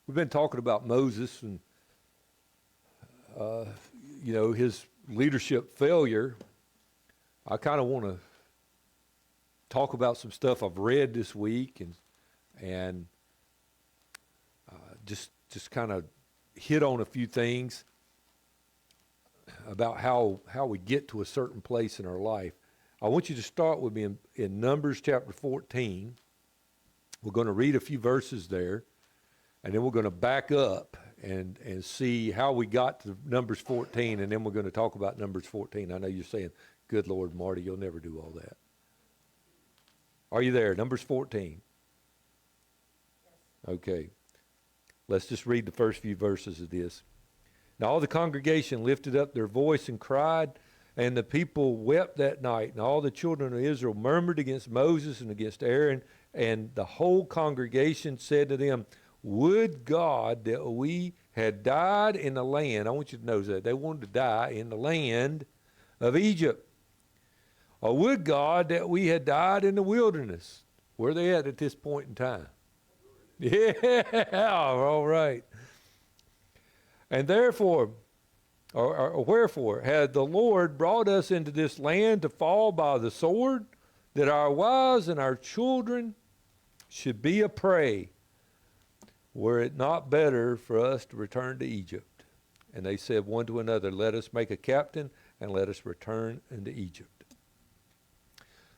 We've been talking about Moses and, his leadership failure. I kind of want to talk about some stuff I've read this week and just kind of hit on a few things about how we get to a certain place in our life. I want you to start with me in Numbers chapter 14. We're going to read a few verses there, and then we're going to back up and see how we got to Numbers 14, and then we're going to talk about Numbers 14. I know you're saying, good Lord, Marty, you'll never do all that. Are you there? Numbers 14. Okay. Let's just read the first few verses of this. Now all the congregation lifted up their voice and cried, and the people wept that night. And all the children of Israel murmured against Moses and against Aaron, and the whole congregation said to them, would God that we had died in the land. I want you to know that. They wanted to die in the land of Egypt. Or would God that we had died in the wilderness. Where are they at this point in time? Yeah, all right. And therefore, or wherefore, had the Lord brought us into this land to fall by the sword, that our wives and our children should be a prey? Were it not better for us to return to Egypt? And they said one to another, let us make a captain, and let us return into Egypt.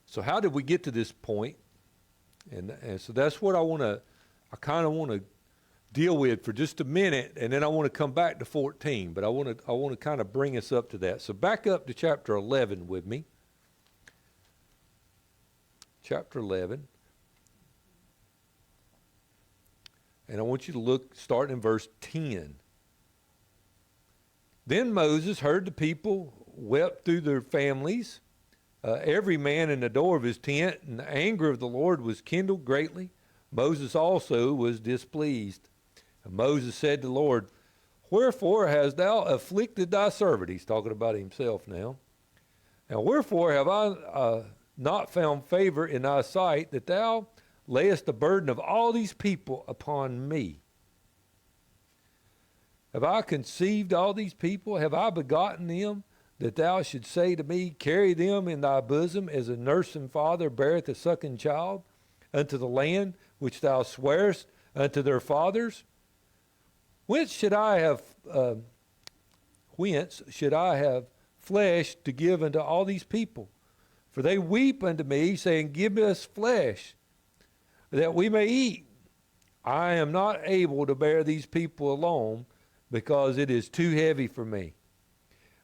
So how did we get to this point? And so that's what I kind of want to deal with for just a minute, and then I want to come back to 14, but I want to kind of bring us up to that. So back up to chapter 11 with me. Chapter 11. And I want you to look, starting in verse 10. Then Moses heard the people wept through their families, every man in the door of his tent, and the anger of the Lord was kindled greatly. Moses also was displeased. And Moses said to the Lord, wherefore hast thou afflicted thy servant? He's talking about himself now. And wherefore have I not found favor in thy sight, that thou layest the burden of all these people upon me? Have I conceived all these people? Have I begotten them, that thou shouldst say to me, carry them in thy bosom, as a nursing father beareth a sucking child, unto the land which thou swarest unto their fathers? Whence should I have flesh to give unto all these people? For they weep unto me, saying, give us flesh, that we may eat. I am not able to bear these people alone, because it is too heavy for me.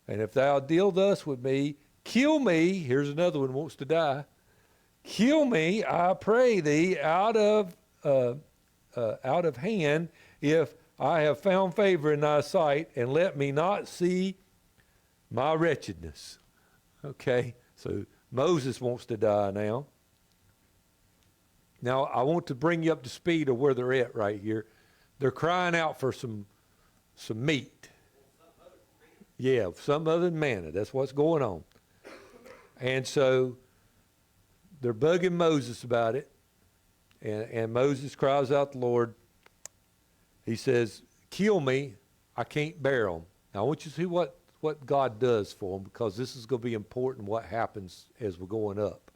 And if thou deal thus with me, kill me. Here's another one who wants to die. Kill me, I pray thee, out of hand, if I have found favor in thy sight, and let me not see my wretchedness. Okay, so Moses wants to die now. Now, I want to bring you up to speed of where they're at right here. They're crying out for some meat. Yeah, some other than manna. That's what's going on. And so they're bugging Moses about it. And Moses cries out to the Lord. He says, kill me. I can't bear them. Now, I want you to see what God does for them, because this is going to be important what happens as we're going up.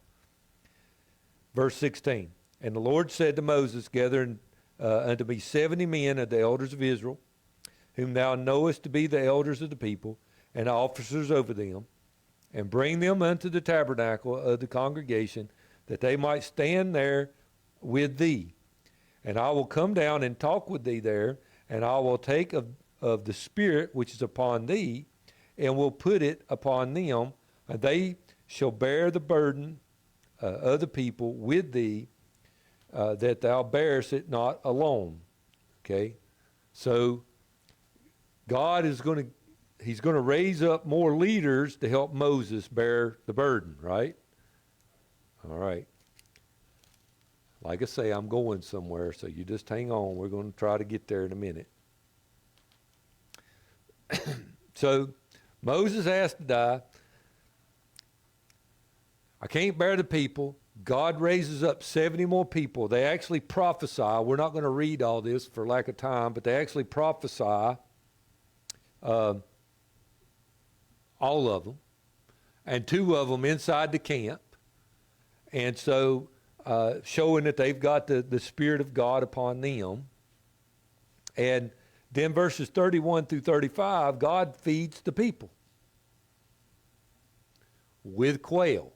Verse 16. And the Lord said to Moses, gather unto me 70 men of the elders of Israel, whom thou knowest to be the elders of the people, and officers over them, and bring them unto the tabernacle of the congregation, that they might stand there with thee. And I will come down and talk with thee there, and I will take of the Spirit which is upon thee, and will put it upon them, and they shall bear the burden of the people with thee, that thou bearest it not alone. Okay? So God is he's going to raise up more leaders to help Moses bear the burden, right? All right. Like I say, I'm going somewhere, so you just hang on. We're going to try to get there in a minute. So Moses has to die. I can't bear the people. God raises up 70 more people. They actually prophesy. We're not going to read all this for lack of time, but they actually prophesy, all of them, and 2 of them inside the camp. And so showing that they've got the Spirit of God upon them. And then verses 31 through 35, God feeds the people with quail.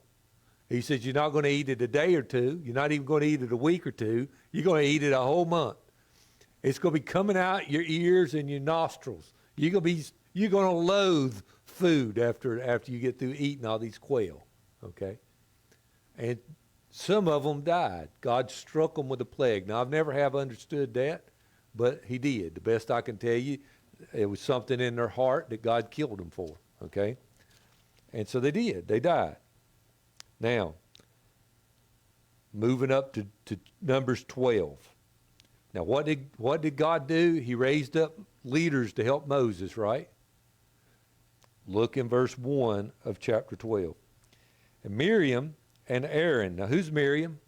He says, you're not going to eat it a day or two. You're not even going to eat it a week or two. You're going to eat it a whole month. It's going to be coming out your ears and your nostrils. You're going to loathe food after you get through eating all these quail. Okay? And some of them died. God struck them with a plague. Now, I've never have understood that, but he did. The best I can tell you, it was something in their heart that God killed them for. Okay? And so they did. They died. Now, moving up to Numbers 12. Now, what did God do? He raised up leaders to help Moses, right? Look in verse 1 of chapter 12. And Miriam and Aaron. Now, who's Miriam?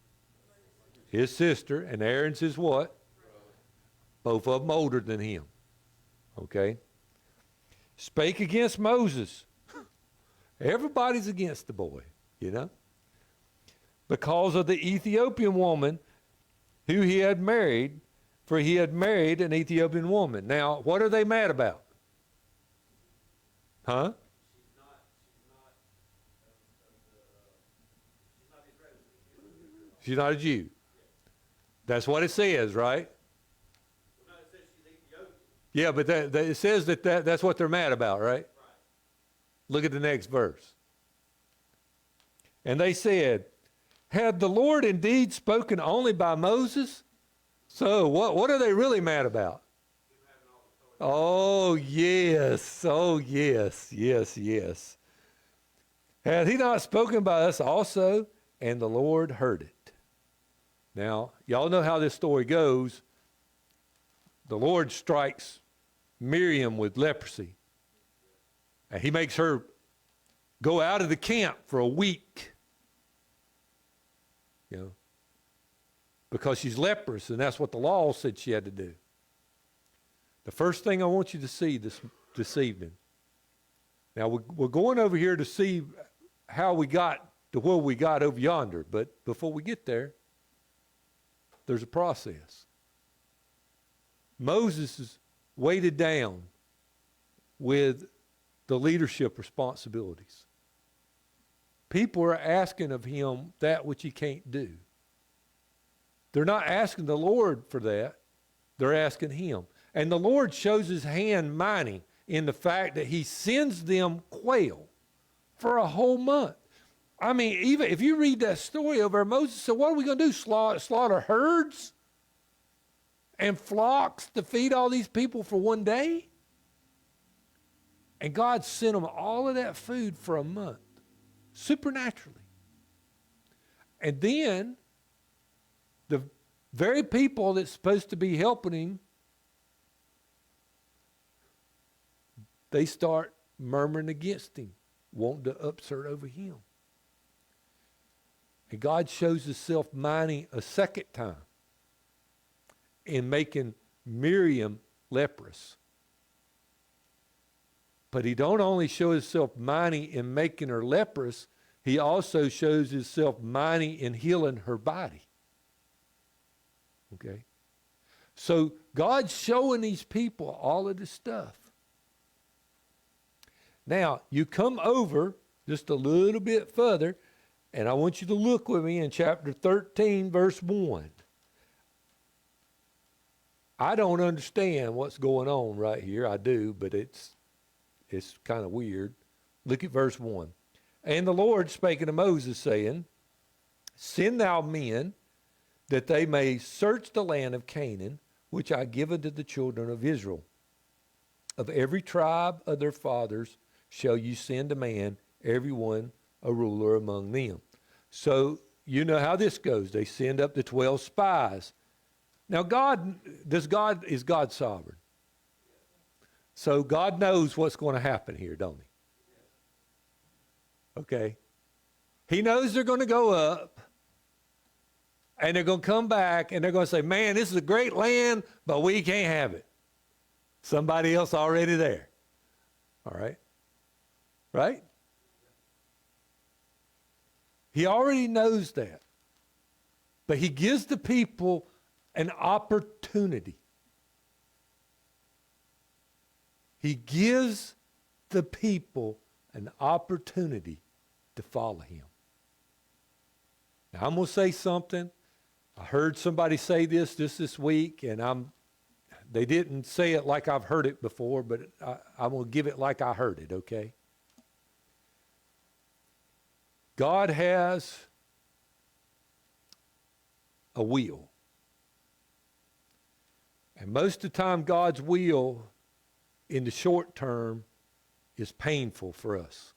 His sister. And Aaron's his what? Both of them older than him. Okay? Spake against Moses. Everybody's against the boy, you know? Because of the Ethiopian woman who he had married, for he had married an Ethiopian woman. Now, what are they mad about? Huh? She's not a Jew. That's what it says, right? Yeah, but it says that's what they're mad about, right? Look at the next verse. And they said, had the Lord indeed spoken only by Moses? So what are they really mad about? Oh, yes. Oh, yes. Yes, yes. Had he not spoken by us also? And the Lord heard it. Now, y'all know how this story goes. The Lord strikes Miriam with leprosy. And he makes her go out of the camp for a week. You know, because she's leprous, and that's what the law said she had to do. The first thing I want you to see this evening. Now, we're going over here to see how we got to where we got over yonder, but before we get there, there's a process. Moses is weighted down with the leadership responsibilities. People are asking of him that which he can't do. They're not asking the Lord for that. They're asking him. And the Lord shows his hand mighty in the fact that he sends them quail for a whole month. I mean, even if you read that story over, Moses said, what are we going to do? Slaughter herds and flocks to feed all these people for one day? And God sent them all of that food for a month. Supernaturally. And then the very people that's supposed to be helping him, they start murmuring against him, wanting to upsert over him. And God shows himself mighty a second time in making Miriam leprous. But he don't only show himself mighty in making her leprous, he also shows himself mighty in healing her body. Okay? So God's showing these people all of this stuff. Now, you come over just a little bit further, and I want you to look with me in chapter 13, verse 1. I don't understand what's going on right here. I do, but it's kind of weird. Look at verse 1. And the Lord spake unto Moses, saying, send thou men, that they may search the land of Canaan, which I give unto the children of Israel. Of every tribe of their fathers shall you send a man, every one a ruler among them. So you know how this goes. They send up the 12 spies. Now is God sovereign? So God knows what's going to happen here, don't he? Okay. He knows they're going to go up And they're going to come back and they're going to say, man, this is a great land, but we can't have it. Somebody else already there. All right? Right? He already knows that. But he gives the people an opportunity. He gives the people an opportunity to follow him. Now, I'm going to say something. I heard somebody say this week, and they didn't say it like I've heard it before, but I'm going to give it like I heard it, okay? God has a will. And most of the time, God's will in the short term is painful for us.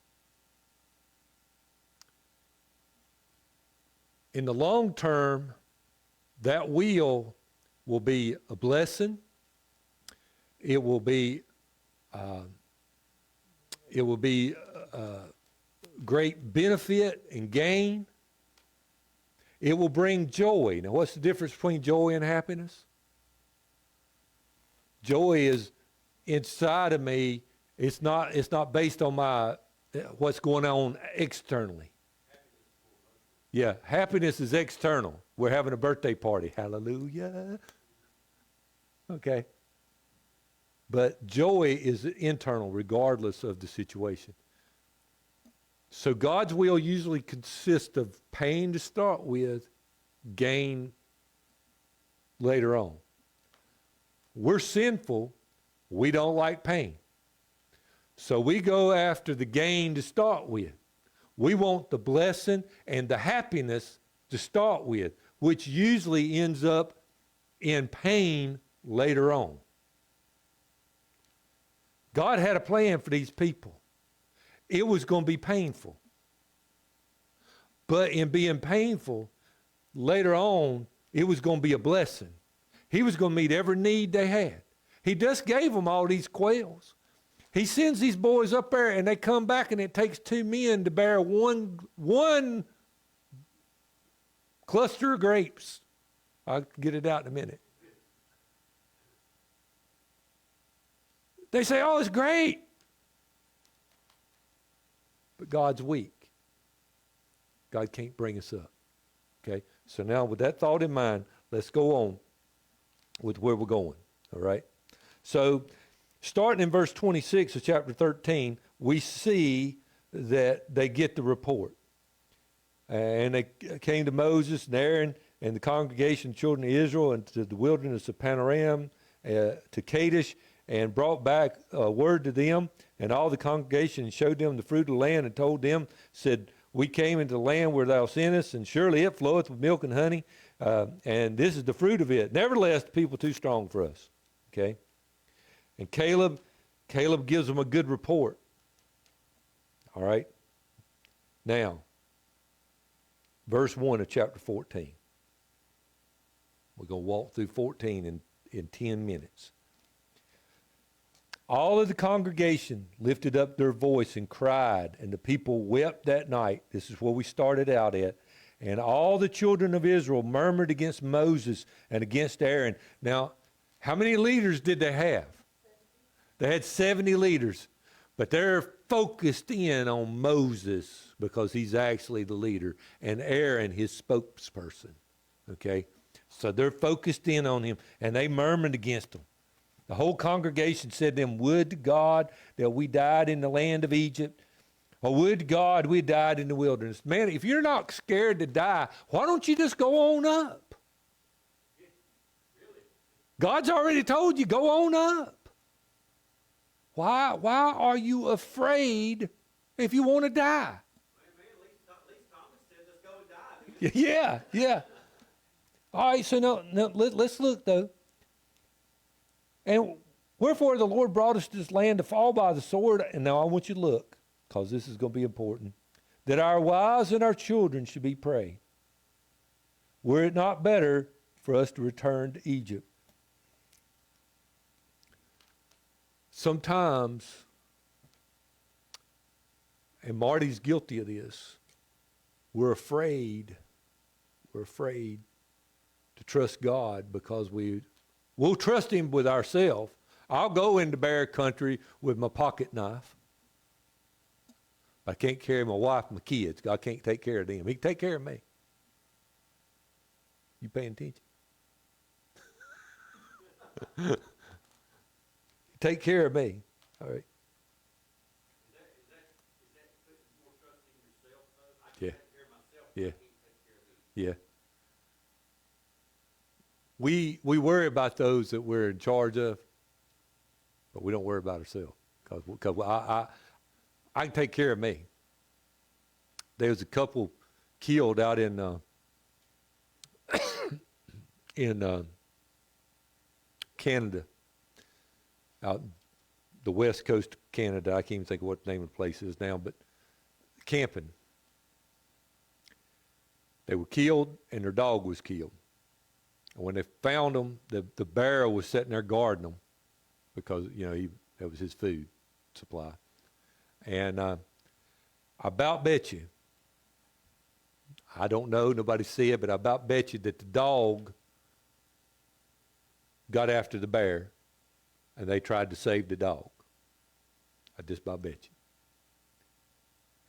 In the long term, that will be a blessing. It will be great benefit and gain. It will bring joy. Now, what's the difference between joy and happiness? Joy is inside of me. It's not based on what's going on externally. Yeah, happiness is external. We're having a birthday party. Hallelujah. Okay. But joy is internal regardless of the situation. So God's will usually consists of pain to start with, gain later on. We're sinful. We don't like pain. So we go after the gain to start with. We want the blessing and the happiness to start with, which usually ends up in pain later on. God had a plan for these people. It was going to be painful. But in being painful, later on, it was going to be a blessing. He was going to meet every need they had. He just gave them all these quails. He sends these boys up there, and they come back, and it takes 2 men to bear one cluster of grapes. I'll get it out in a minute. They say, oh, it's great. But God's weak. God can't bring us up. Okay? So now with that thought in mind, let's go on with where we're going. All right? So starting in verse 26 of chapter 13, we see that they get the report. And they came to Moses and Aaron and the congregation of children of Israel and to the wilderness of Paneram, to Kadesh, and brought back a word to them. And all the congregation showed them the fruit of the land and told them, said, we came into the land where thou sentest, and surely it floweth with milk and honey, and this is the fruit of it. Nevertheless, the people too strong for us. Okay? And Caleb gives them a good report. All right? Now, verse 1 of chapter 14. We're going to walk through 14 in 10 minutes. All of the congregation lifted up their voice and cried, and the people wept that night. This is where we started out at. And all the children of Israel murmured against Moses and against Aaron. Now, how many leaders did they have? They had 70 leaders, but they're focused in on Moses because he's actually the leader, and Aaron, his spokesperson. Okay? So they're focused in on him, and they murmured against him. The whole congregation said to them, would to God that we died in the land of Egypt, or would to God we died in the wilderness. Man, if you're not scared to die, why don't you just go on up? God's already told you, go on up. Why are you afraid if you want to die? At least Thomas said, let's go and die. Yeah. All right, so now let's look, though. And wherefore the Lord brought us to this land to fall by the sword. And now I want you to look, because this is going to be important. That our wives and our children should be prey. Were it not better for us to return to Egypt? Sometimes, and Marty's guilty of this, we're afraid to trust God because we'll trust him with ourselves. I'll go into bear country with my pocket knife. I can't carry my wife and my kids. God can't take care of them. He can take care of me. You paying attention? Take care of me. All right. Is that putting more trust in yourself, though? I can Yeah. take care of myself, Yeah. I can't take care of you. Yeah. We worry about those that we're in charge of, but we don't worry about ourselves because I can take care of me. There was a couple killed out in Canada, out the west coast of Canada. I can't even think of what the name of the place is now, but camping. They were killed and their dog was killed. And when they found them, the bear was sitting there guarding them because, that was his food supply. And I about bet you, I don't know, nobody see it, but I about bet you that the dog got after the bear and they tried to save the dog. I just about bet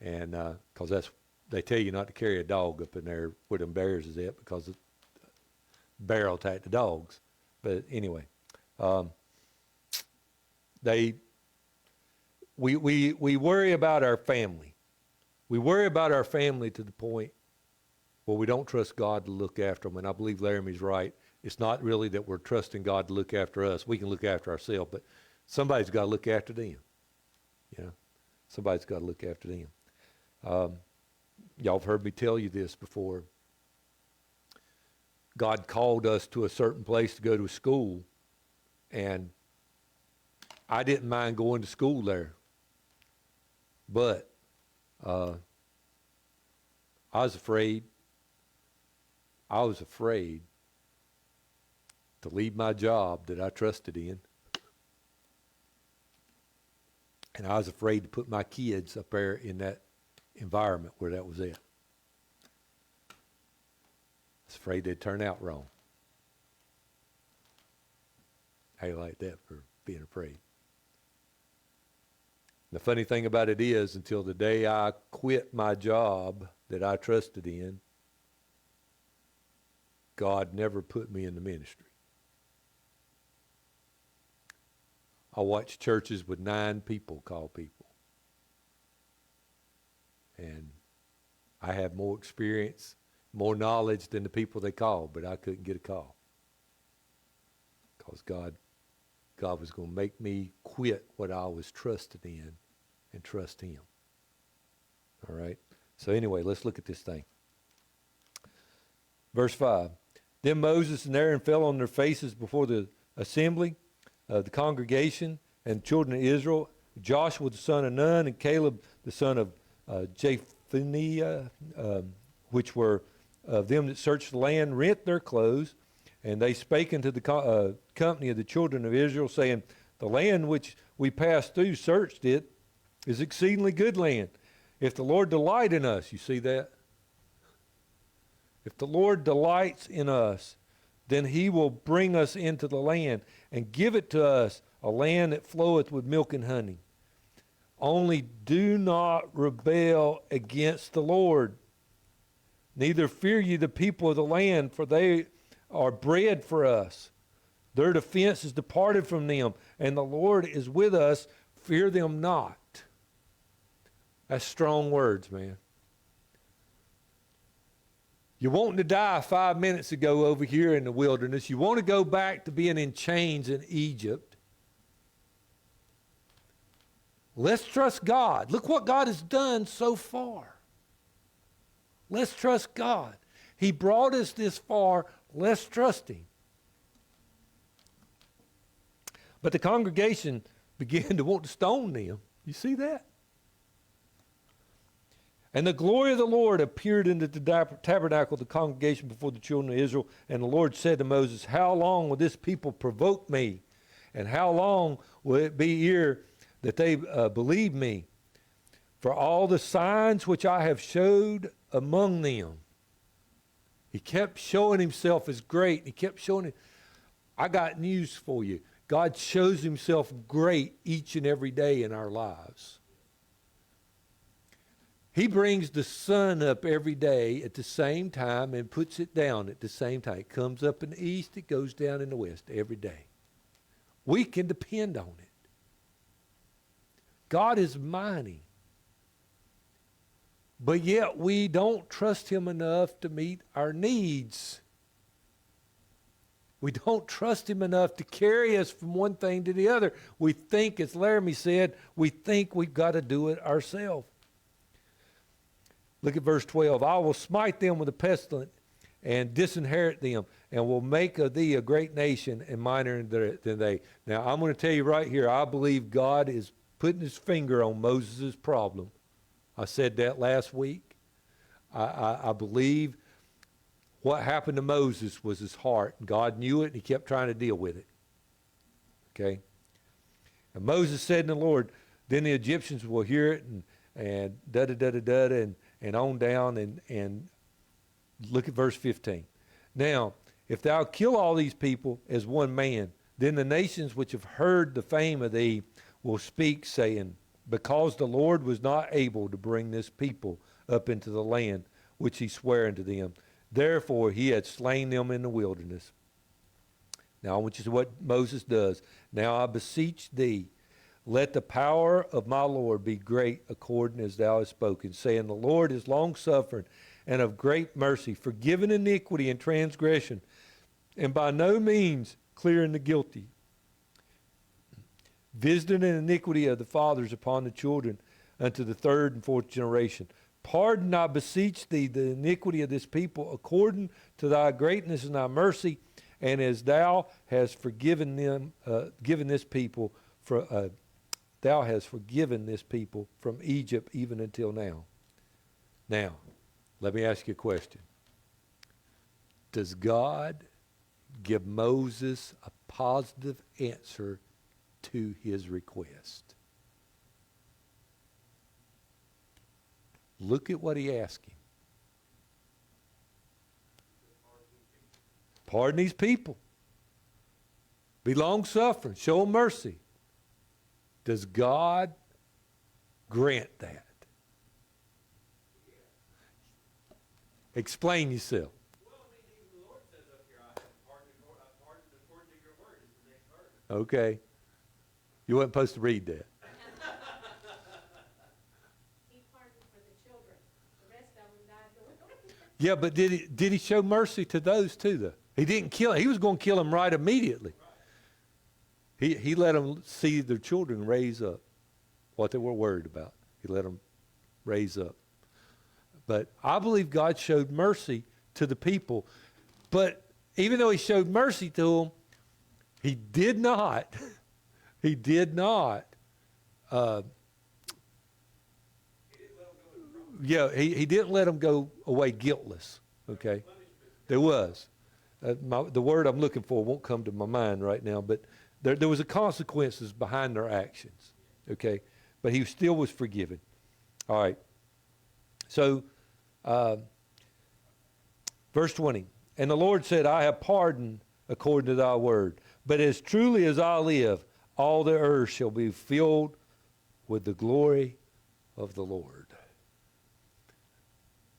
you. And because they tell you not to carry a dog up in there where them bears is at because the bear will attack the dogs. But anyway, we worry about our family. We worry about our family to the point where we don't trust God to look after them. And I believe Laramie's right. It's not really that we're trusting God to look after us. We can look after ourselves, but somebody's got to look after them. Somebody's got to look after them. Y'all have heard me tell you this before. God called us to a certain place to go to school, and I didn't mind going to school there. But I was afraid to leave my job that I trusted in. And I was afraid to put my kids up there in that environment where that was at. I was afraid they'd turn out wrong. How you like that for being afraid? The funny thing about it is, until the day I quit my job that I trusted in, God never put me in the ministry. I watched churches with 9 people call people. And I have more experience, more knowledge than the people they called, but I couldn't get a call. Because God was going to make me quit what I was trusted in and trust him. All right? So anyway, let's look at this thing. Verse 5. Then Moses and Aaron fell on their faces before the assembly, the congregation, and children of Israel. Joshua the son of Nun and Caleb the son of Jephunneh, which were them that searched the land, rent their clothes, and they spake unto the company of the children of Israel, saying, the land which we passed through, searched it, is exceedingly good land. If the Lord delight in us, you see that? If the Lord delights in us, then he will bring us into the land and give it to us, a land that floweth with milk and honey. Only do not rebel against the Lord. Neither fear ye the people of the land, for they are bread for us. Their defense is departed from them, and the Lord is with us. Fear them not. That's strong words, man. You wanting to die 5 minutes ago over here in the wilderness. You want to go back to being in chains in Egypt. Let's trust God. Look what God has done so far. Let's trust God. He brought us this far. Let's trust him. But the congregation began to want to stone them. You see that? And the glory of the Lord appeared into the tabernacle of the congregation before the children of Israel. And the Lord said to Moses, how long will this people provoke me? And how long will it be ere that they believe me? For all the signs which I have showed among them. He kept showing himself as great. He kept showing it. I got news for you. God shows himself great each and every day in our lives. He brings the sun up every day at the same time and puts it down at the same time. It comes up in the east, it goes down in the west every day. We can depend on it. God is mighty. But yet we don't trust him enough to meet our needs. We don't trust him enough to carry us from one thing to the other. We think, as Laramie said, we think we've got to do it ourselves. Look at verse 12. I will smite them with a pestilence and disinherit them, and will make of thee a great nation and mightier than they. Now, I'm going to tell you right here, I believe God is putting his finger on Moses' problem. I said that last week. I believe what happened to Moses was his heart. God knew it, and he kept trying to deal with it. Okay? And Moses said to the Lord, then the Egyptians will hear it, and da-da-da-da-da, and on down, and look at verse 15. Now, if thou kill all these people as one man, then the nations which have heard the fame of thee will speak, saying, because the Lord was not able to bring this people up into the land which he sware unto them, therefore he had slain them in the wilderness. Now, which is what Moses does. Now I beseech thee, let the power of my Lord be great according as thou hast spoken, saying, the Lord is long-suffering and of great mercy, forgiving iniquity and transgression, and by no means clearing the guilty, visiting the iniquity of the fathers upon the children unto the third and fourth generation. Pardon, I beseech thee, the iniquity of this people according to thy greatness and thy mercy, and as thou hast forgiven them, given this people for. Thou hast forgiven this people from Egypt even until now. Now, let me ask you a question. Does God give Moses a positive answer to his request? Look at what he asked him. Pardon these people. Be long-suffering. Show them mercy. Does God grant that? Explain yourself. Well, I mean, even the Lord says up here, I pardoned according to your word, is the next verse. Okay. You weren't supposed to read that. He pardoned for the children. The rest of them died. Yeah, but did he show mercy to those too, though? He didn't kill him. He was going to kill them right immediately. He let them see their children raise up what they were worried about. He let them raise up. But I believe God showed mercy to the people. But even though he showed mercy to them, he did not he didn't let them go away guiltless. Okay? There was. The word I'm looking for won't come to my mind right now, but there was a consequences behind their actions, okay? But he still was forgiven. All right. So, verse 20. And the Lord said, I have pardoned according to thy word. But as truly as I live, all the earth shall be filled with the glory of the Lord.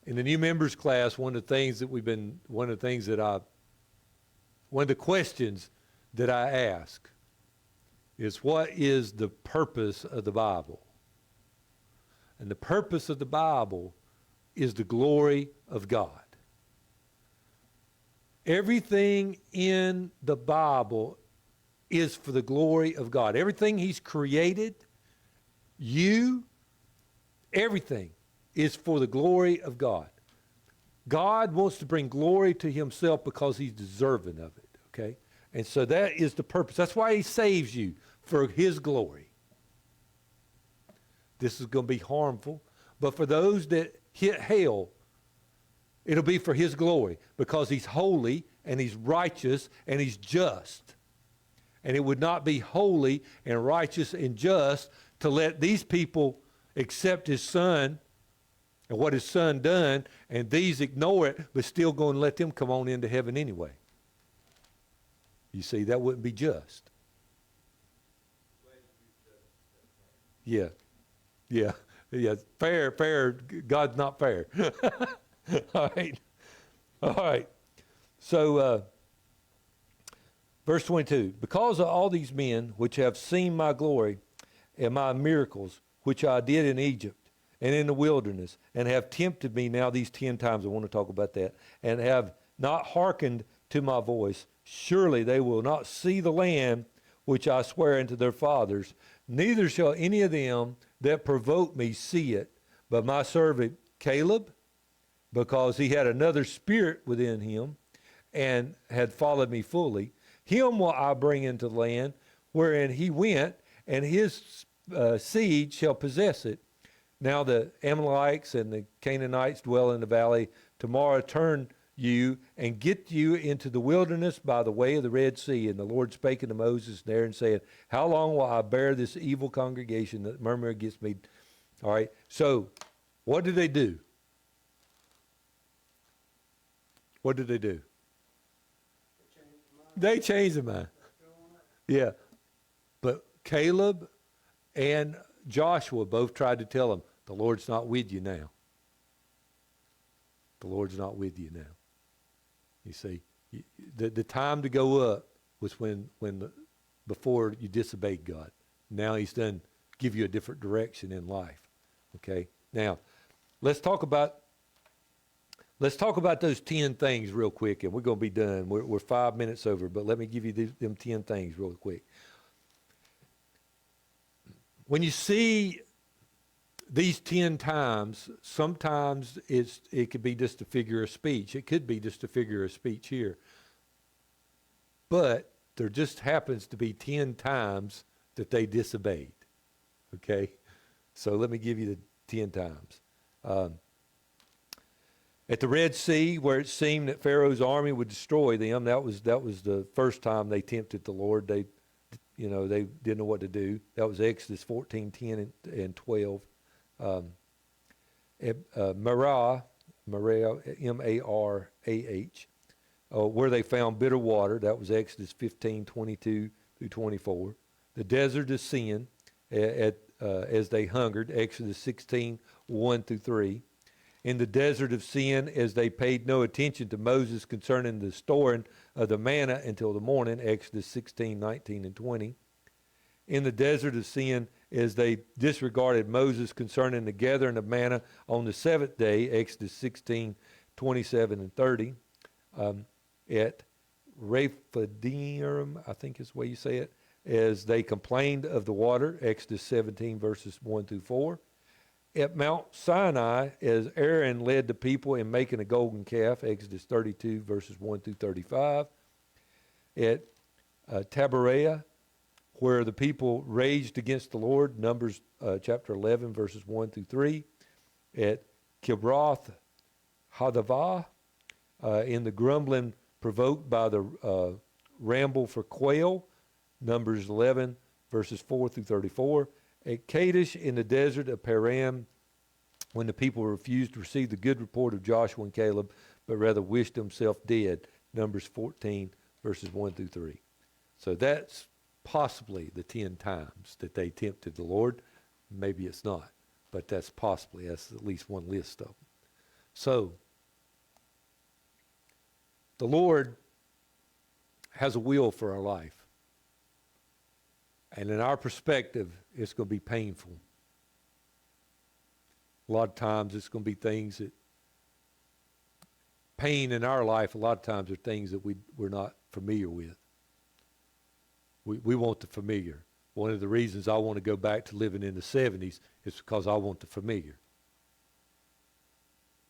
In the new members class, one of the questions that I ask is, what is the purpose of the Bible? And the purpose of the Bible is the glory of God. Everything in the Bible is for the glory of God. Everything he's created, everything is for the glory of God. God wants to bring glory to himself because he's deserving of it, okay? And so that is the purpose. That's why he saves you, for his glory. This is going to be harmful. But for those that hit hell, it'll be for his glory, because he's holy and he's righteous and he's just. And it would not be holy and righteous and just to let these people accept his son and what his son done, and these ignore it, but still going to let them come on into heaven anyway. You see, that wouldn't be just. Yeah. Yeah. Yeah. Fair. God's not fair. All right. All right. So, verse 22, because of all these men which have seen my glory and my miracles, which I did in Egypt and in the wilderness, and have tempted me now these 10 times, I want to talk about that, and have not hearkened to my voice, surely they will not see the land which I swear unto their fathers, neither shall any of them that provoke me see it, but my servant Caleb, because he had another spirit within him, and had followed me fully, him will I bring into the land wherein he went, and his seed shall possess it. Now the Amalekites and the Canaanites dwell in the valley. Tomorrow turn you and get you into the wilderness by the way of the Red Sea. And the Lord spake unto Moses there and said, how long will I bear this evil congregation that murmur against me? All right. So what did they do? What did they do? They changed their mind. Yeah. But Caleb and Joshua both tried to tell him, the Lord's not with you now. The Lord's not with you now. You see, the time to go up was before you disobeyed God. Now he's done give you a different direction in life. Okay? Now, let's talk about those 10 things real quick, and we're going to be done. We're 5 minutes over, but let me give you them 10 things real quick. When you see these 10 times, sometimes it could be just a figure of speech. It could be just a figure of speech here. But there just happens to be 10 times that they disobeyed. Okay? So let me give you the 10 times. At the Red Sea, where it seemed that Pharaoh's army would destroy them, that was the first time they tempted the Lord. They didn't know what to do. That was Exodus 14:10 and 12. Marah, M-A-R-A-H, where they found bitter water. That was Exodus 15:22 through 24. The desert of Sin, as they hungered, Exodus 16:1 through 3. In the desert of Sin, as they paid no attention to Moses concerning the storing of the manna until the morning, Exodus 16:19 and 20. In the desert of Sin, as they disregarded Moses concerning the gathering of manna on the seventh day, Exodus 16:27 and 30. At Rephidim, I think is the way you say it, as they complained of the water, Exodus 17 verses 1 through 4. At Mount Sinai, as Aaron led the people in making a golden calf, Exodus 32 verses 1 through 35. At Taberah, where the people raged against the Lord, Numbers chapter 11 verses 1 through 3. At Kibroth Hadavah, in the grumbling provoked by the ramble for quail, Numbers 11 verses 4 through 34. At Kadesh in the desert of Paran, when the people refused to receive the good report of Joshua and Caleb, but rather wished themselves dead, Numbers 14 verses 1 through 3. So that's possibly the 10 times that they tempted the Lord. Maybe it's not, but that's at least one list of them. So the Lord has a will for our life. And in our perspective, it's going to be painful. A lot of times it's going to be things that, pain in our life a lot of times are things that we're not familiar with. We want the familiar. One of the reasons I want to go back to living in the 70s is because I want the familiar.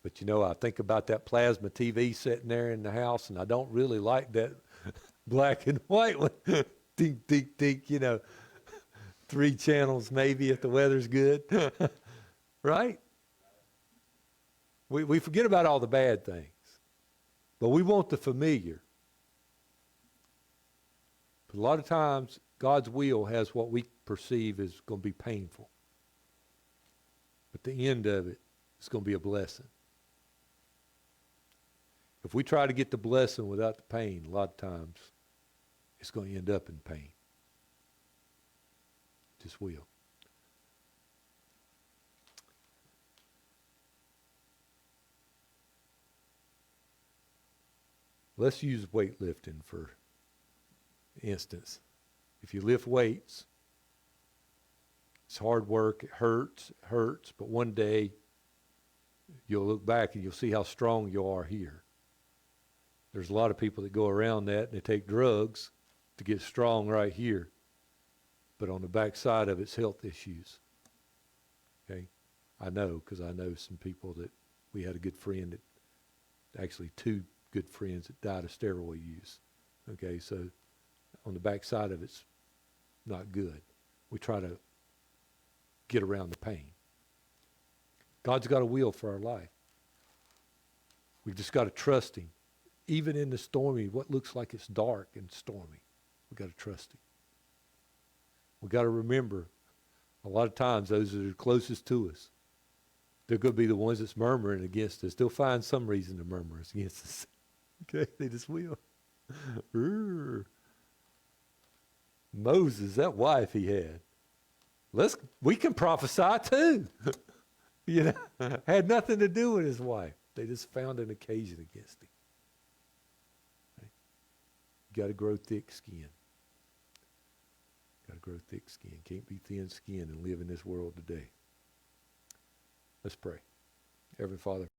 But I think about that plasma TV sitting there in the house, and I don't really like that black and white one. Tink, tink, tink, 3 channels maybe if the weather's good. Right? We forget about all the bad things. But we want the familiar. But a lot of times, God's will has what we perceive is going to be painful. But the end of it it's going to be a blessing. If we try to get the blessing without the pain, a lot of times it's going to end up in pain. Just will. Let's use weightlifting for instance. If you lift weights, it's hard work, it hurts, but one day you'll look back and you'll see how strong you are here. There's a lot of people that go around that and they take drugs to get strong right here, but on the backside of it's health issues. Okay? I know, because I know some people that we had a good friend that, actually two good friends that died of steroid use. Okay, so on the backside of it's not good. We try to get around the pain. God's got a will for our life. We've just got to trust him. Even in the stormy, what looks like it's dark and stormy, we've got to trust him. We've got to remember, a lot of times those that are closest to us, they're going to be the ones that's murmuring against us. They'll find some reason to murmur against us. Okay, they just will. Moses, that wife he had. We can prophesy too. You know, had nothing to do with his wife. They just found an occasion against him. Okay? You got to grow thick skin. Got to grow thick skin. Can't be thin skinned and live in this world today. Let's pray. Heavenly Father.